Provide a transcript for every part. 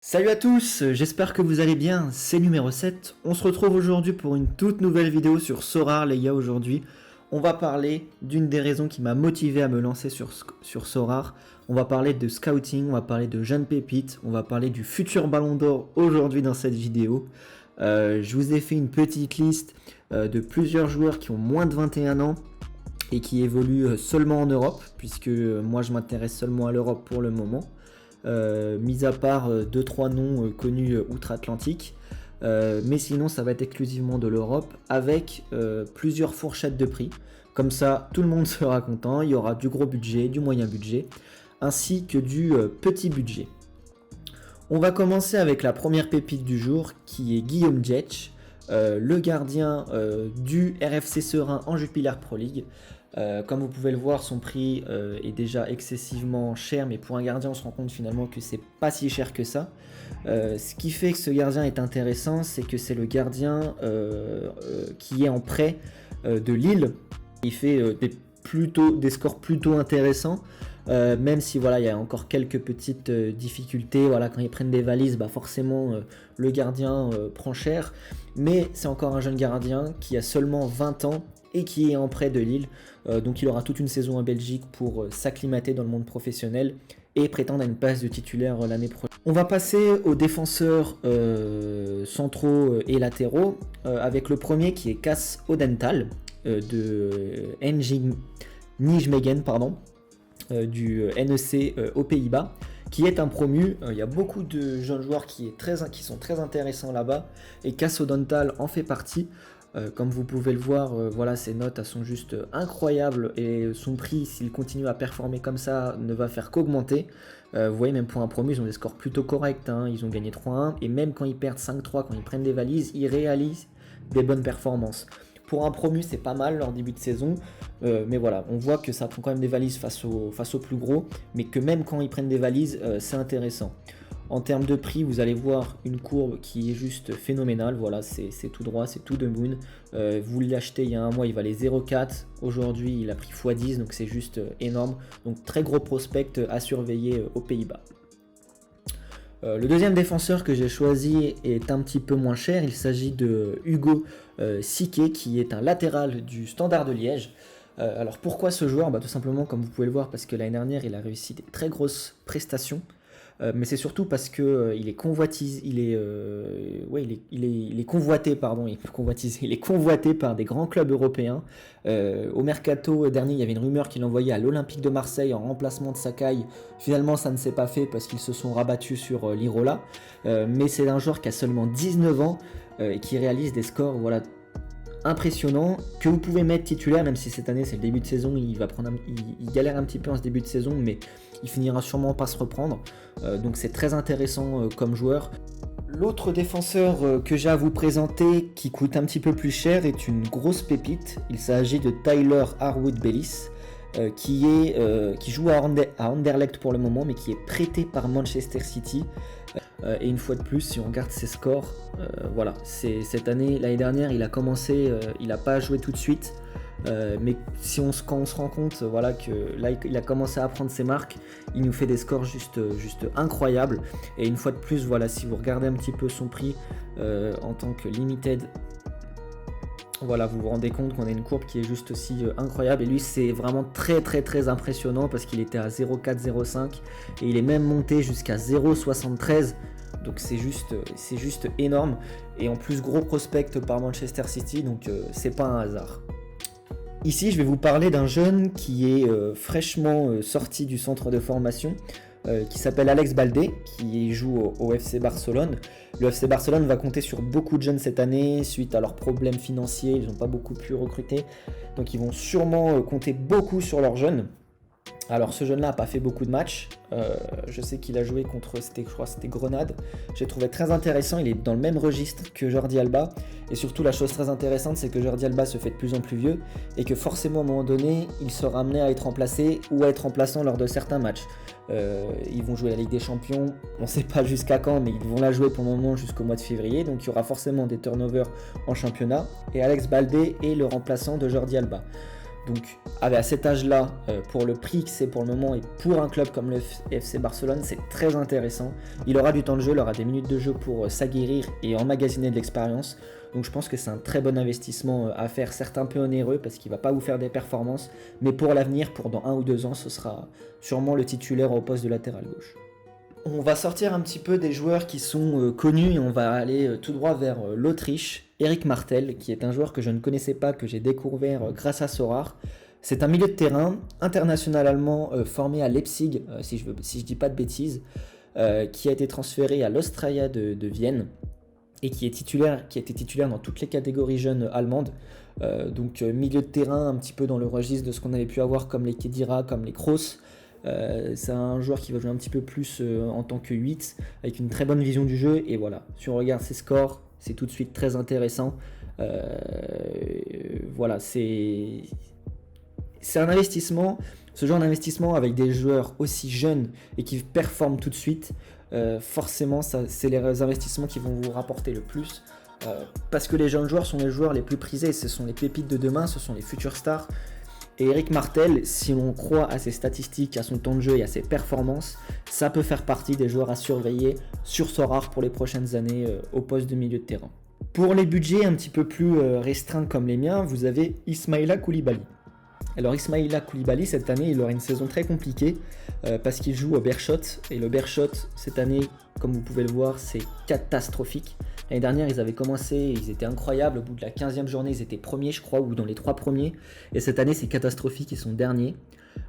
Salut à tous, j'espère que vous allez bien, c'est numéro 7. On se retrouve aujourd'hui pour une toute nouvelle vidéo sur Sorare les gars. Aujourd'hui, on va parler d'une des raisons qui m'a motivé à me lancer sur Sorare. On va parler de scouting, on va parler de jeunes pépites, on va parler du futur ballon d'or aujourd'hui dans cette vidéo. Je vous ai fait une petite liste de plusieurs joueurs qui ont moins de 21 ans et qui évoluent seulement en Europe, puisque moi je m'intéresse seulement à l'Europe pour le moment. Mis à part 2-3 noms connus outre-Atlantique. Mais sinon ça va être exclusivement de l'Europe avec plusieurs fourchettes de prix. Comme ça tout le monde sera content, il y aura du gros budget, du moyen budget, ainsi que du petit budget. On va commencer avec la première pépite du jour qui est Guillaume Djetch, le gardien du RFC Serein en Jupiler Pro League. Comme vous pouvez le voir, son prix est déjà excessivement cher, mais pour un gardien on se rend compte finalement que c'est pas si cher que ça. Ce qui fait que ce gardien est intéressant, c'est que c'est le gardien qui est en prêt de Lille. Il fait des scores plutôt intéressants, même si voilà, il y a encore quelques petites difficultés. Voilà, quand ils prennent des valises, forcément le gardien prend cher, mais c'est encore un jeune gardien qui a seulement 20 ans et qui est en prêt de Lille, donc il aura toute une saison en Belgique pour s'acclimater dans le monde professionnel et prétendre à une place de titulaire l'année prochaine. On va passer aux défenseurs centraux et latéraux, avec le premier qui est Cas Odental de Nijmegen, du NEC aux Pays-Bas, qui est un promu. Il y a beaucoup de jeunes joueurs qui sont très intéressants là-bas, et Cas Odental en fait partie. Comme vous pouvez le voir, voilà, ses notes elles sont juste incroyables, et son prix, s'il continue à performer comme ça, ne va faire qu'augmenter. Vous voyez, même pour un promu, ils ont des scores plutôt corrects, hein. Ils ont gagné 3-1, et même quand ils perdent 5-3, quand ils prennent des valises, ils réalisent des bonnes performances. Pour un promu, c'est pas mal leur début de saison, mais voilà, on voit que ça prend quand même des valises face aux plus gros, mais que même quand ils prennent des valises, c'est intéressant. En termes de prix, vous allez voir une courbe qui est juste phénoménale. Voilà, c'est tout droit, c'est tout de moon. Vous l'achetez il y a un mois, il valait 0,4. Aujourd'hui, il a pris x10, donc c'est juste énorme. Donc très gros prospect à surveiller aux Pays-Bas. Le deuxième défenseur que j'ai choisi est un petit peu moins cher. Il s'agit de Hugo Sique, qui est un latéral du Standard de Liège. Alors pourquoi ce joueur ? Tout simplement, comme vous pouvez le voir, parce que l'année dernière, il a réussi des très grosses prestations. Mais c'est surtout parce que il est convoité, il est convoité par des grands clubs européens. Au mercato dernier, il y avait une rumeur qu'il envoyait à l'Olympique de Marseille en remplacement de Sakai. Finalement, ça ne s'est pas fait parce qu'ils se sont rabattus sur l'Irola. Mais c'est un joueur qui a seulement 19 ans et qui réalise des scores, voilà, impressionnant, que vous pouvez mettre titulaire, même si cette année c'est le début de saison, il galère un petit peu en ce début de saison, mais il finira sûrement par se reprendre, donc c'est très intéressant comme joueur. L'autre défenseur que j'ai à vous présenter, qui coûte un petit peu plus cher, est une grosse pépite. Il s'agit de Tyler Harwood-Bellis, qui joue à Anderlecht pour le moment, mais qui est prêté par Manchester City. Et une fois de plus, si on regarde ses scores, voilà, l'année dernière, il a commencé, il n'a pas joué tout de suite, mais quand on se rend compte, voilà, que là, il a commencé à prendre ses marques, il nous fait des scores juste incroyables. Et une fois de plus, voilà, si vous regardez un petit peu son prix en tant que limited, voilà, vous vous rendez compte qu'on a une courbe qui est juste aussi incroyable. Et lui, c'est vraiment très très très impressionnant parce qu'il était à 0,4, 0,5 et il est même monté jusqu'à 0,73. Donc c'est juste énorme. Et en plus, gros prospect par Manchester City, donc c'est pas un hasard. Ici, je vais vous parler d'un jeune qui est fraîchement sorti du centre de formation, qui s'appelle Alex Baldé, qui joue au FC Barcelone. Le FC Barcelone va compter sur beaucoup de jeunes cette année, suite à leurs problèmes financiers, ils n'ont pas beaucoup pu recruter, donc ils vont sûrement compter beaucoup sur leurs jeunes. Alors ce jeune-là n'a pas fait beaucoup de matchs, je sais qu'il a joué contre, c'était Grenade, j'ai trouvé très intéressant, il est dans le même registre que Jordi Alba, et surtout la chose très intéressante c'est que Jordi Alba se fait de plus en plus vieux, et que forcément à un moment donné, il sera amené à être remplacé ou à être remplaçant lors de certains matchs. Ils vont jouer la Ligue des Champions, on ne sait pas jusqu'à quand, mais ils vont la jouer pour le moment jusqu'au mois de février, donc il y aura forcément des turnovers en championnat, et Alex Baldé est le remplaçant de Jordi Alba. Donc à cet âge-là, pour le prix que c'est pour le moment et pour un club comme le FC Barcelone, c'est très intéressant. Il aura du temps de jeu, il aura des minutes de jeu pour s'aguerrir et emmagasiner de l'expérience. Donc je pense que c'est un très bon investissement à faire, certes un peu onéreux parce qu'il ne va pas vous faire des performances, mais pour l'avenir, pour dans 1 ou 2 ans, ce sera sûrement le titulaire au poste de latéral gauche. On va sortir un petit peu des joueurs qui sont connus et on va aller tout droit vers l'Autriche. Eric Martel, qui est un joueur que je ne connaissais pas, que j'ai découvert grâce à Sorare. C'est un milieu de terrain international allemand formé à Leipzig, si je ne dis pas de bêtises, qui a été transféré à l'Austria de Vienne et qui a été titulaire dans toutes les catégories jeunes allemandes. Donc milieu de terrain un petit peu dans le registre de ce qu'on avait pu avoir comme les Khedira, comme les Kroos. C'est un joueur qui va jouer un petit peu plus en tant que 8 avec une très bonne vision du jeu et voilà, si on regarde ses scores c'est tout de suite très intéressant. Voilà, c'est un investissement, ce genre d'investissement avec des joueurs aussi jeunes et qui performent tout de suite, forcément c'est les investissements qui vont vous rapporter le plus, parce que les jeunes joueurs sont les joueurs les plus prisés, ce sont les pépites de demain, ce sont les futurs stars. Et Eric Martel, si l'on croit à ses statistiques, à son temps de jeu et à ses performances, ça peut faire partie des joueurs à surveiller sur Sorare pour les prochaines années au poste de milieu de terrain. Pour les budgets un petit peu plus restreints comme les miens, vous avez Ismaïla Koulibaly. Alors Ismaïla Koulibaly, cette année, il aura une saison très compliquée parce qu'il joue au Beerschot. Et le Beerschot, cette année, comme vous pouvez le voir, c'est catastrophique. L'année dernière, ils avaient commencé, ils étaient incroyables. Au bout de la 15e journée, ils étaient premiers, je crois, ou dans les 3 premiers. Et cette année, c'est catastrophique, ils sont derniers.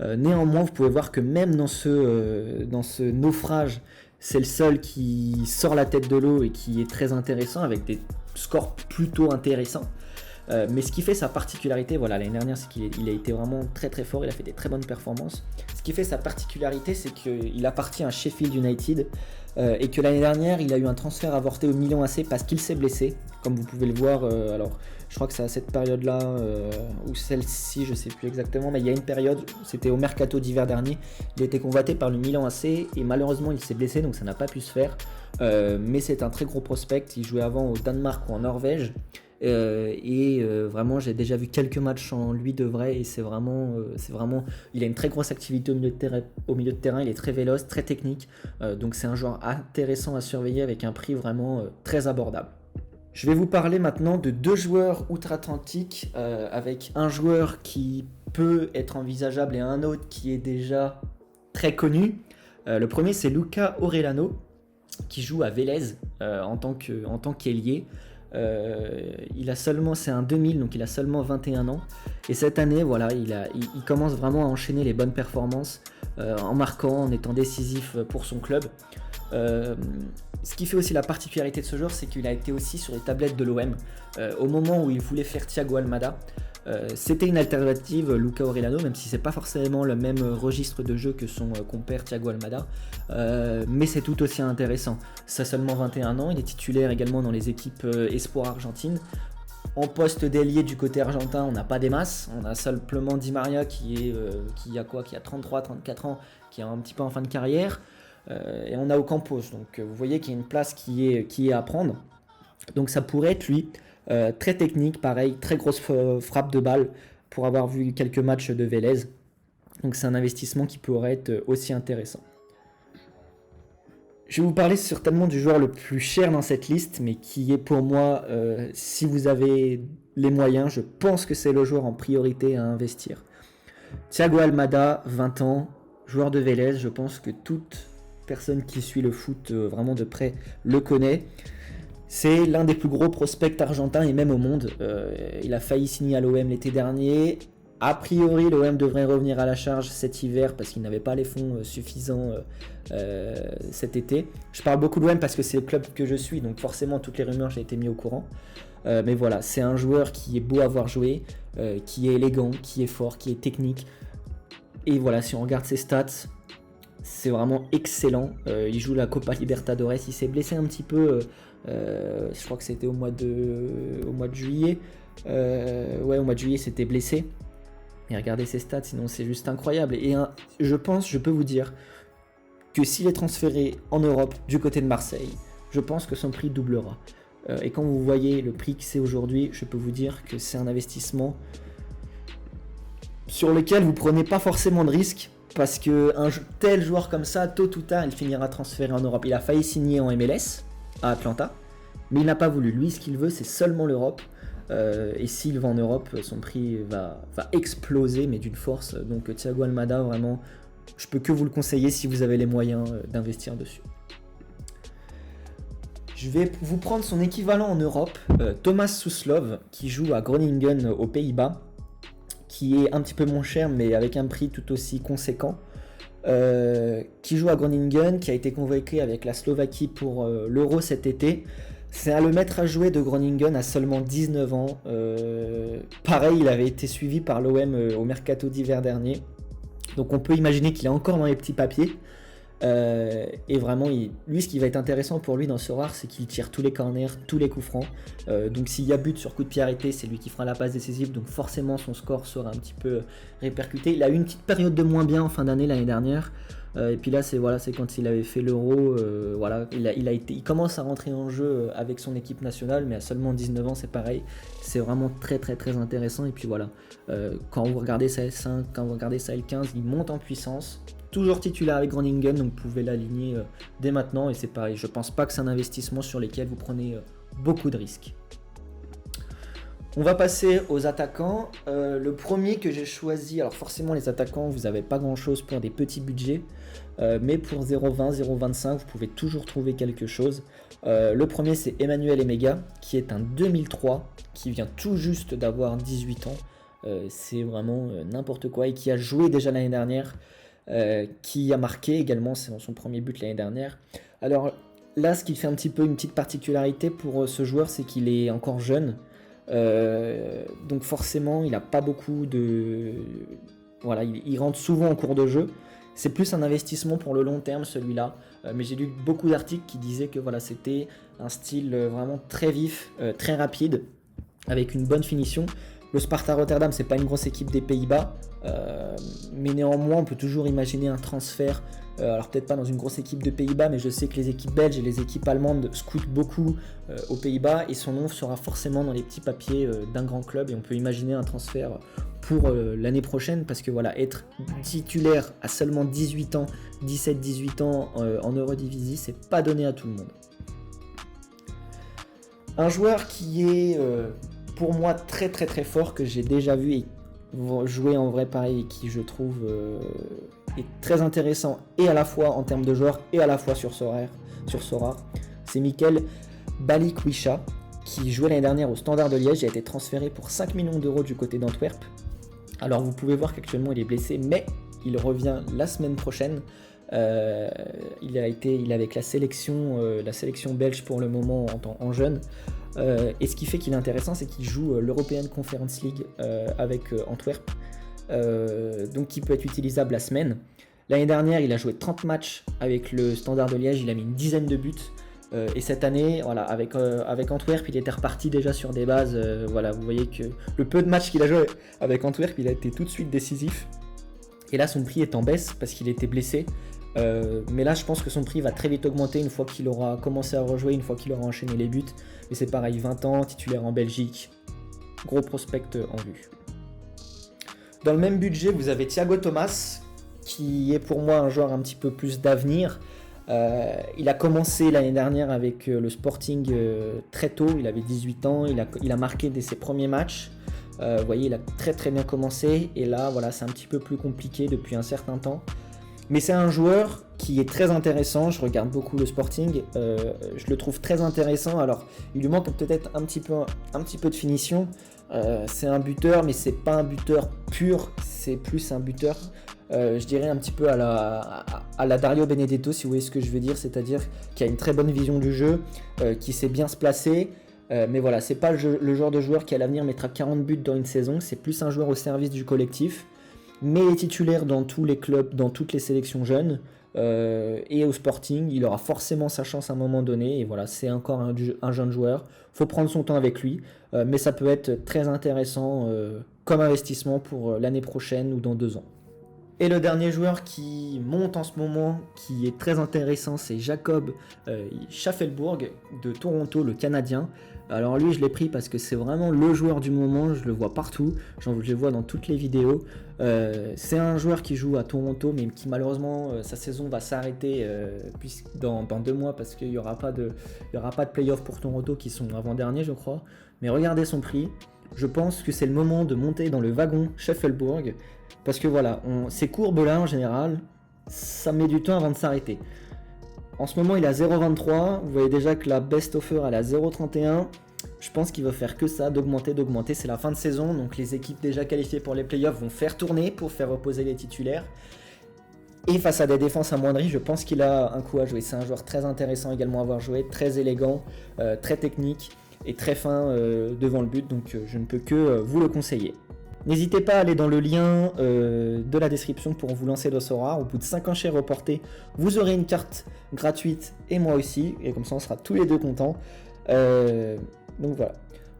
Néanmoins, vous pouvez voir que même dans ce naufrage, c'est le seul qui sort la tête de l'eau et qui est très intéressant, avec des scores plutôt intéressants. Mais ce qui fait sa particularité, voilà, l'année dernière, c'est qu'il a été vraiment très très fort, il a fait des très bonnes performances. Ce qui fait sa particularité, c'est qu'il appartient à Sheffield United et que l'année dernière, il a eu un transfert avorté au Milan AC parce qu'il s'est blessé, comme vous pouvez le voir. Alors, je crois que c'est à cette période-là, ou celle-ci, je ne sais plus exactement, mais il y a une période, c'était au mercato d'hiver dernier, il a été convoité par le Milan AC et malheureusement, il s'est blessé, donc ça n'a pas pu se faire. Mais c'est un très gros prospect, il jouait avant au Danemark ou en Norvège. Vraiment j'ai déjà vu quelques matchs en lui de vrai et c'est vraiment il a une très grosse activité au milieu de terrain, il est très véloce, très technique, donc c'est un joueur intéressant à surveiller avec un prix vraiment très abordable. Je vais vous parler maintenant de 2 joueurs outre-Atlantique, avec un joueur qui peut être envisageable et un autre qui est déjà très connu. Le premier, c'est Luca Orellano qui joue à Vélez en tant qu'ailier. C'est un 2000, donc il a seulement 21 ans. Et cette année, voilà, il commence vraiment à enchaîner les bonnes performances en marquant, en étant décisif pour son club. Ce qui fait aussi la particularité de ce joueur, c'est qu'il a été aussi sur les tablettes de l'OM au moment où il voulait faire Thiago Almada. C'était une alternative, Luca Orellano, même si c'est pas forcément le même registre de jeu que son compère Thiago Almada, mais c'est tout aussi intéressant. Ça a seulement 21 ans, il est titulaire également dans les équipes espoir argentines. En poste d'ailier du côté argentin, on n'a pas des masses, on a simplement Di Maria qui a 33-34 ans, qui est un petit peu en fin de carrière, et on a Ocampos, donc vous voyez qu'il y a une place qui est à prendre, donc ça pourrait être lui. Très technique, pareil, très grosse frappe de balle pour avoir vu quelques matchs de Vélez. Donc c'est un investissement qui pourrait être aussi intéressant. Je vais vous parler certainement du joueur le plus cher dans cette liste, mais qui est pour moi, si vous avez les moyens, je pense que c'est le joueur en priorité à investir. Thiago Almada, 20 ans, joueur de Vélez, je pense que toute personne qui suit le foot vraiment de près le connaît. C'est l'un des plus gros prospects argentins et même au monde. Il a failli signer à l'OM l'été dernier. A priori, l'OM devrait revenir à la charge cet hiver parce qu'il n'avait pas les fonds suffisants cet été. Je parle beaucoup de l'OM parce que c'est le club que je suis, donc forcément toutes les rumeurs j'ai été mis au courant. Mais voilà, c'est un joueur qui est beau à voir jouer, qui est élégant, qui est fort, qui est technique. Et voilà, si on regarde ses stats, c'est vraiment excellent. Il joue la Copa Libertadores, il s'est blessé un petit peu... je crois que c'était au mois de juillet. Au mois de juillet, c'était blessé. Et regardez ses stats, sinon c'est juste incroyable. Et je peux vous dire que s'il est transféré en Europe du côté de Marseille, je pense que son prix doublera. Et quand vous voyez le prix que c'est aujourd'hui, je peux vous dire que c'est un investissement sur lesquels vous prenez pas forcément de risques, parce que tel joueur comme ça, tôt ou tard, il finira transféré en Europe. Il a failli signer en MLS à Atlanta, mais il n'a pas voulu. Lui, ce qu'il veut, c'est seulement l'Europe. Et s'il va en Europe, son prix va exploser, mais d'une force. Donc Thiago Almada, vraiment, je peux que vous le conseiller si vous avez les moyens d'investir dessus. Je vais vous prendre son équivalent en Europe, Thomas Suslov, qui joue à Groningen aux Pays-Bas, qui est un petit peu moins cher, mais avec un prix tout aussi conséquent. Qui joue à Groningen, qui a été convoqué avec la Slovaquie pour l'Euro cet été. C'est à le mettre à jouer de Groningen à seulement 19 ans. Pareil, il avait été suivi par l'OM au mercato d'hiver dernier. Donc on peut imaginer qu'il est encore dans les petits papiers. Et vraiment, lui, ce qui va être intéressant pour lui dans ce rare, c'est qu'il tire tous les corners, tous les coups francs. Donc s'il y a but sur coup de pied arrêté, c'est lui qui fera la passe décisive. Donc forcément, son score sera un petit peu répercuté. Il a eu une petite période de moins bien en fin d'année l'année dernière. Et puis là, c'est quand il avait fait l'Euro. Il commence à rentrer en jeu avec son équipe nationale, mais à seulement 19 ans, c'est pareil. C'est vraiment très très très intéressant. Et puis voilà, quand vous regardez sa S5, quand vous regardez sa L15, il monte en puissance. Toujours titulaire avec Groningen, donc vous pouvez l'aligner dès maintenant. Et c'est pareil, je pense pas que c'est un investissement sur lequel vous prenez beaucoup de risques. On va passer aux attaquants. Le premier que j'ai choisi, alors forcément les attaquants, vous n'avez pas grand chose pour des petits budgets, mais pour 0,20, 0,25, vous pouvez toujours trouver quelque chose. Le premier, c'est Emmanuel Emega, qui est un 2003, qui vient tout juste d'avoir 18 ans. C'est vraiment n'importe quoi, et qui a joué déjà l'année dernière, qui a marqué également son premier but l'année dernière. Alors là, ce qui fait un petit peu une petite particularité pour ce joueur, c'est qu'il est encore jeune. Donc forcément il n'a pas beaucoup de... Voilà, il rentre souvent en cours de jeu. C'est plus un investissement pour le long terme celui-là, mais j'ai lu beaucoup d'articles qui disaient que voilà, c'était un style vraiment très vif, très rapide, avec une bonne finition. Le Sparta Rotterdam, c'est pas une grosse équipe des Pays-Bas, mais néanmoins on peut toujours imaginer un transfert. Alors peut-être pas dans une grosse équipe de Pays-Bas, mais je sais que les équipes belges et les équipes allemandes scoutent beaucoup aux Pays-Bas, et son nom sera forcément dans les petits papiers d'un grand club, et on peut imaginer un transfert pour l'année prochaine, parce que voilà, être titulaire à seulement 18 ans, 17-18 ans en Eurodivisie, c'est pas donné à tout le monde. Un joueur qui est pour moi très très très fort, que j'ai déjà vu jouer en vrai pareil, et qui je trouve est très intéressant, et à la fois en termes de joueur et à la fois sur Sorare, c'est Mikel Balikwisha, qui jouait l'année dernière au Standard de Liège et a été transféré pour 5 millions d'euros du côté d'Antwerp. Alors vous pouvez voir qu'actuellement il est blessé, mais il revient la semaine prochaine. Il est avec la sélection belge pour le moment en jeune. Et ce qui fait qu'il est intéressant, c'est qu'il joue l'European Conference League avec Antwerp, donc il peut être utilisable la semaine. L'année dernière, il a joué 30 matchs avec le Standard de Liège, il a mis une dizaine de buts. Et cette année, voilà, avec Antwerp, il était reparti déjà sur des bases. Voilà, vous voyez que le peu de matchs qu'il a joué avec Antwerp, il a été tout de suite décisif. Et là, son prix est en baisse parce qu'il était blessé. Mais là, je pense que son prix va très vite augmenter une fois qu'il aura commencé à rejouer, une fois qu'il aura enchaîné les buts. Mais c'est pareil, 20 ans, titulaire en Belgique, gros prospect en vue. Dans le même budget, vous avez Thiago Thomas, qui est pour moi un joueur un petit peu plus d'avenir. Il a commencé l'année dernière avec le Sporting très tôt, il avait 18 ans, il a marqué dès ses premiers matchs. Vous voyez, il a très très bien commencé, et là voilà, c'est un petit peu plus compliqué depuis un certain temps. Mais c'est un joueur qui est très intéressant, je regarde beaucoup le Sporting, je le trouve très intéressant. Alors il lui manque peut-être un petit peu de finition, c'est un buteur, mais c'est pas un buteur pur, c'est plus un buteur, je dirais un petit peu à la Dario Benedetto, si vous voyez ce que je veux dire, c'est-à-dire qui a une très bonne vision du jeu, qui sait bien se placer, mais voilà, c'est pas le genre de joueur qui à l'avenir mettra 40 buts dans une saison, c'est plus un joueur au service du collectif. Mais il est titulaire dans tous les clubs, dans toutes les sélections jeunes, et au Sporting, il aura forcément sa chance à un moment donné, et voilà, c'est encore un jeune joueur, il faut prendre son temps avec lui, mais ça peut être très intéressant comme investissement pour l'année prochaine ou dans 2 ans. Et le dernier joueur qui monte en ce moment, qui est très intéressant, c'est Jacob Schaffelburg de Toronto, le Canadien. Alors lui, je l'ai pris parce que c'est vraiment le joueur du moment, je le vois partout, je le vois dans toutes les vidéos. C'est un joueur qui joue à Toronto, mais qui malheureusement, sa saison va s'arrêter dans 2 mois parce qu'il n'y aura pas de playoff pour Toronto qui sont avant-derniers, je crois. Mais regardez son prix, je pense que c'est le moment de monter dans le wagon Schaffelburg. Parce que voilà, ces courbes-là, en général, ça met du temps avant de s'arrêter. En ce moment, il est à 0,23. Vous voyez déjà que la best offer, elle est à 0,31. Je pense qu'il va faire que ça, d'augmenter. C'est la fin de saison, donc les équipes déjà qualifiées pour les playoffs vont faire tourner pour faire reposer les titulaires. Et face à des défenses amoindries, je pense qu'il a un coup à jouer. C'est un joueur très intéressant également à avoir joué, très élégant, très technique et très fin devant le but. Donc je ne peux que vous le conseiller. N'hésitez pas à aller dans le lien de la description pour vous lancer dans Sorare. Au bout de 5 enchères reportées, vous aurez une carte gratuite et moi aussi. Et comme ça, on sera tous les deux contents. Donc voilà.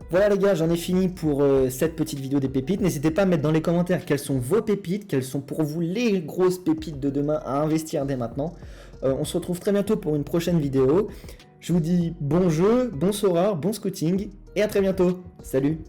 Voilà les gars, j'en ai fini pour cette petite vidéo des pépites. N'hésitez pas à mettre dans les commentaires quelles sont vos pépites, quelles sont pour vous les grosses pépites de demain à investir dès maintenant. On se retrouve très bientôt pour une prochaine vidéo. Je vous dis bon jeu, bon Sorare, bon scouting et à très bientôt. Salut!